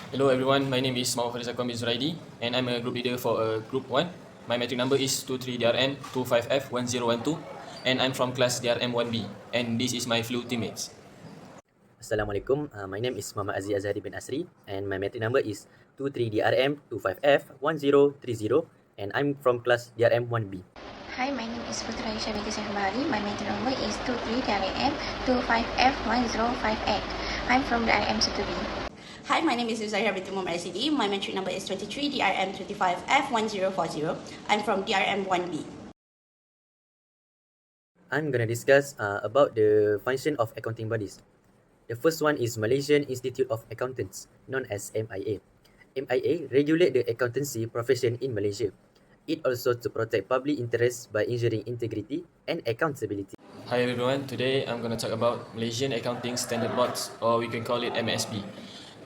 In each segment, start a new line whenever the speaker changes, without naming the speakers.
Hello everyone, my name is Muhammad Farizakwam Zuraidi and I'm a group leader for group 1. My metric number is 23DRN25F1012 and I'm from class DRM1B and this is my flu teammates.
Assalamualaikum. My name is Muhammad Aziz Azhari bin Asri and my metric number is 23DRM25F1030 and I'm from class DRM1B.
Hi, my name is Putra Isha Binti Sehbali. My metric number is 23DRM25F1058. I'm from the RM1B.
Hi, my name is Zahira binti Muhammad RCD. My metric number is 23 DRM25F1040. I'm from DRM1B.
I'm gonna discuss about the function of accounting bodies. The first one is Malaysian Institute of Accountants, known as MIA. MIA regulate the accountancy profession in Malaysia. It also to protect public interests by ensuring integrity and accountability.
Hi everyone, today I'm going to talk about Malaysian Accounting Standard Boards, or we can call it MSB.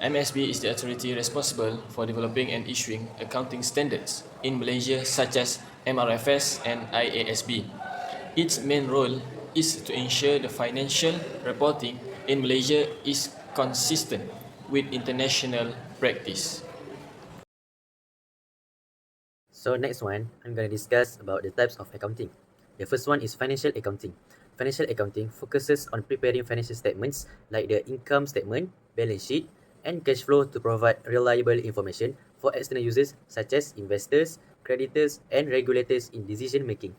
MSB is the authority responsible for developing and issuing accounting standards in Malaysia such as MRFS and IASB. Its main role is to ensure the financial reporting in Malaysia is consistent with international practice.
So next one, I'm going to discuss about the types of accounting. The first one is financial accounting. Financial accounting focuses on preparing financial statements like the income statement, balance sheet, and cash flow to provide reliable information for external users such as investors, creditors, and regulators in decision making.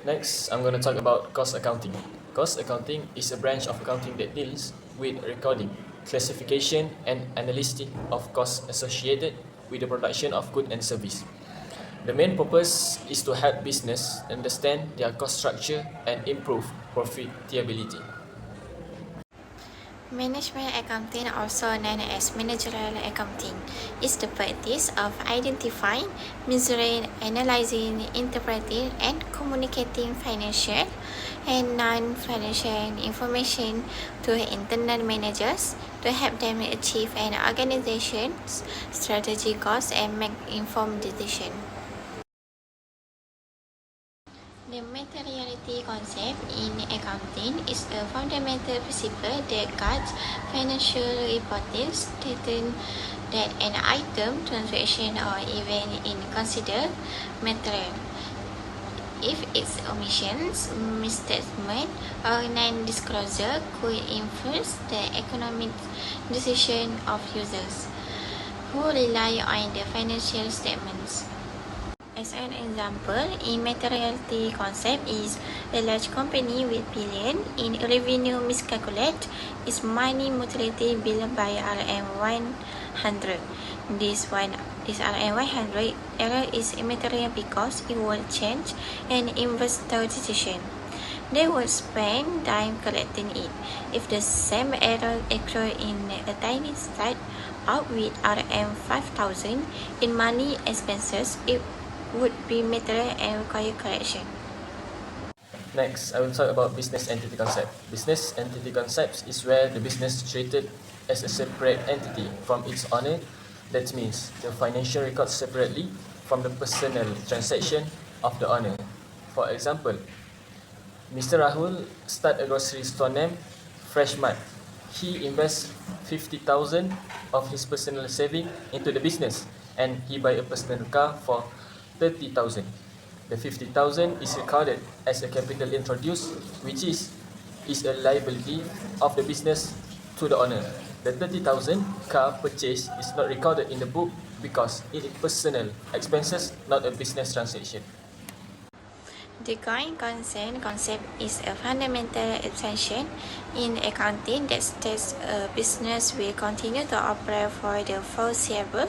Next, I'm going to talk about cost accounting. Cost accounting is a branch of accounting that deals with recording, classification, and analysis of costs associated with the production of goods and service. The main purpose is to help business understand their cost structure and improve profitability.
Management accounting, also known as managerial accounting, is the practice of identifying, measuring, analyzing, interpreting, and communicating financial and non-financial information to internal managers to help them achieve an organization's strategy goals and make informed decisions. The materiality concept in accounting is a fundamental principle that guides financial reporting, stating that an item, transaction, or event is considered material if its omissions, misstatement, or non-disclosure could influence the economic decision of users who rely on the financial statements. As an example, immateriality concept is a large company with billion in revenue miscalculate its money mortality billed by RM100. This RM100 error is immaterial because it will change an investor decision. They will spend time correcting it. If the same error occurred in a tiny start out with RM5000 in money expenses, it would be material and require correction.
Next, I will talk about business entity concept. Business entity concept is where the business is treated as a separate entity from its owner. That means the financial records separately from the personal transaction of the owner. For example, Mr. Rahul start a grocery store named Fresh Mart. He invests 50,000 of his personal saving into the business and he buy a personal car for 30,000. The 50,000 is recorded as a capital introduced, which is a liability of the business to the owner. The 30,000 car purchase is not recorded in the book because it is personal expenses, not a business transaction.
The going concern concept is a fundamental extension in accounting that states a business will continue to operate for the foreseeable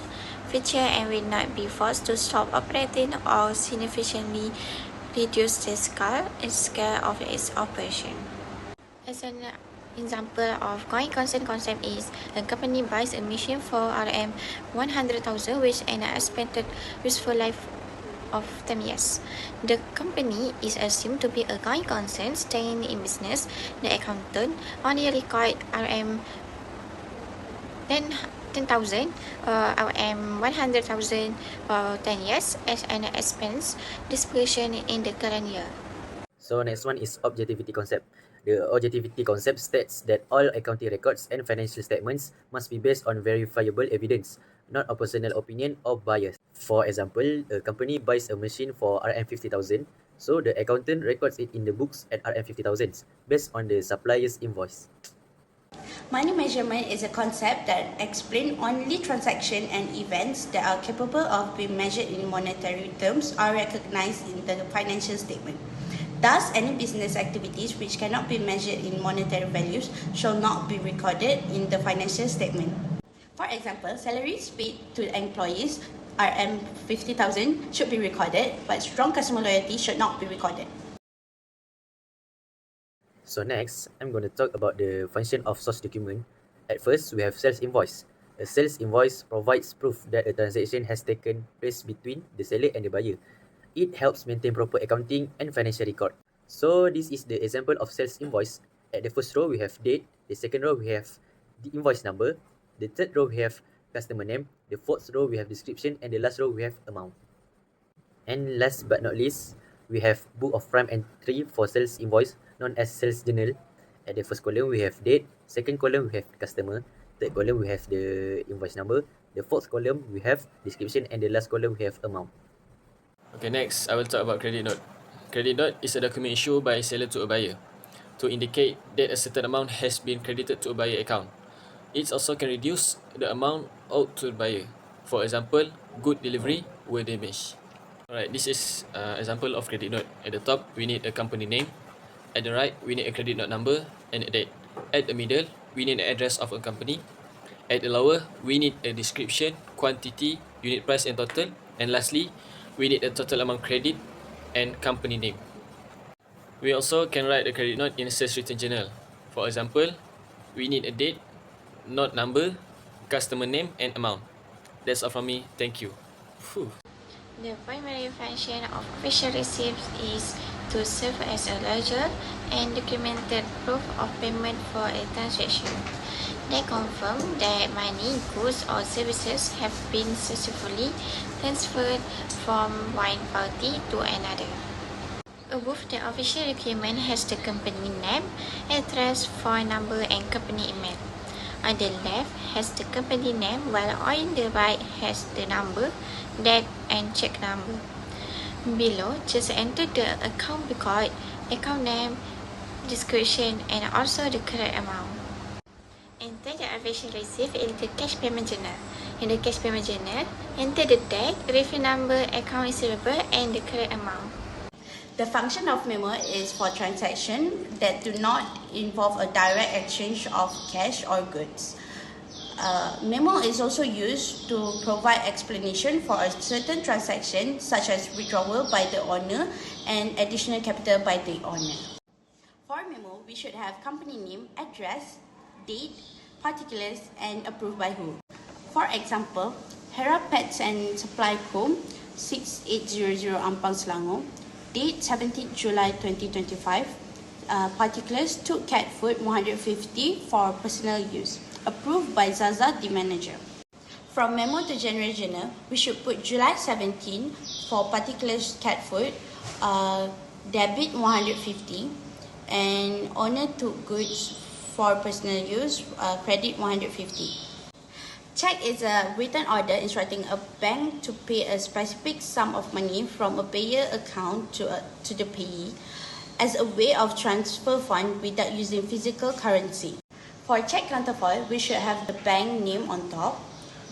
future and will not be forced to stop operating or significantly reduce the scale of its operation. As an example of going concern concept is a company buys a machine for RM100,000 with an expected useful life of 10 years. The company is assumed to be a going concern staying in business. The accountant only required RM10,000 RM100,000 for 10 years as an expense depreciation in the current year.
So next one is objectivity concept. The objectivity concept states that all accounting records and financial statements must be based on verifiable evidence, not a personal opinion or bias. For example, a company buys a machine for RM50,000, so the accountant records it in the books at RM50,000 based on the supplier's invoice.
Money measurement is a concept that explains only transactions and events that are capable of being measured in monetary terms are recognized in the financial statement. Thus, any business activities which cannot be measured in monetary values shall not be recorded in the financial statement. For example, salaries paid to employees RM50,000 should be recorded, but strong customer loyalty should not be recorded.
So next, I'm going to talk about the function of source document. At first, we have sales invoice. A sales invoice provides proof that a transaction has taken place between the seller and the buyer. It helps maintain proper accounting and financial record. So this is the example of sales invoice. At the first row, we have date. The second row, we have the invoice number. The third row, we have customer name. The fourth row, we have description. And the last row, we have amount. And last but not least, we have book of prime entry for sales invoice, known as sales journal. At the first column, we have date. Second column, we have customer. Third column, we have the invoice number. The fourth column, we have description. And the last column, we have amount.
Okay, next I will talk about credit note. Credit note is a document issued by a seller to a buyer to indicate that a certain amount has been credited to a buyer account. It also can reduce the amount owed to the buyer. For example, good delivery were damaged. Alright, this is example of credit note. At the top, we need a company name. At the right, we need a credit note number and a date. At the middle, we need the address of a company. At the lower, we need a description, quantity, unit price and total. And lastly, we need a total amount credit and company name. We also can write a credit note in a sales return journal. For example, we need a date, note number, customer name and amount. That's all from me. Thank you. Whew.
The primary function of official receipts is to serve as a ledger and documented proof of payment for a transaction. They confirm that money, goods or services have been successfully transferred from one party to another. Above, the official document has the company name, address, phone number and company email. On the left has the company name, while on the right has the number, date and check number. Below, just enter the account record, account name, description and also the correct amount. Enter the official receipt in the cash payment journal. In the cash payment journal, enter the date, reference number, account receivable and the correct amount.
The function of memo is for transactions that do not involve a direct exchange of cash or goods. Memo is also used to provide explanation for a certain transaction, such as withdrawal by the owner and additional capital by the owner. For memo, we should have company name, address, date, particulars, and approved by who. For example, Hera Pets and Supply Co. 6800 Ampang Selangor, date 17 July 2025, particulars took cat food 150 for personal use, approved by Zaza, the manager. From memo to general journal, we should put July 17 for particulars cat food, debit 150, and owner took goods for personal use, credit 150. Check is a written order instructing a bank to pay a specific sum of money from a payer account to the payee as a way of transfer fund without using physical currency. For check counterfoil, we should have the bank name on top,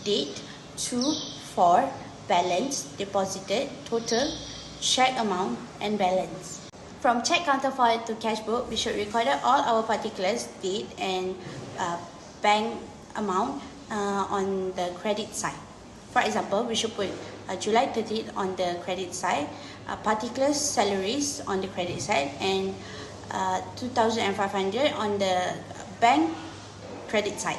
date, to, for, balance, deposited, total, check amount, and balance. From check counterfoil to cash book, we should record all our particulars, date, and bank amount on the credit side. For example, we should put July 30th on the credit side, particulars salaries on the credit side, and 2,500 on the bank credit side.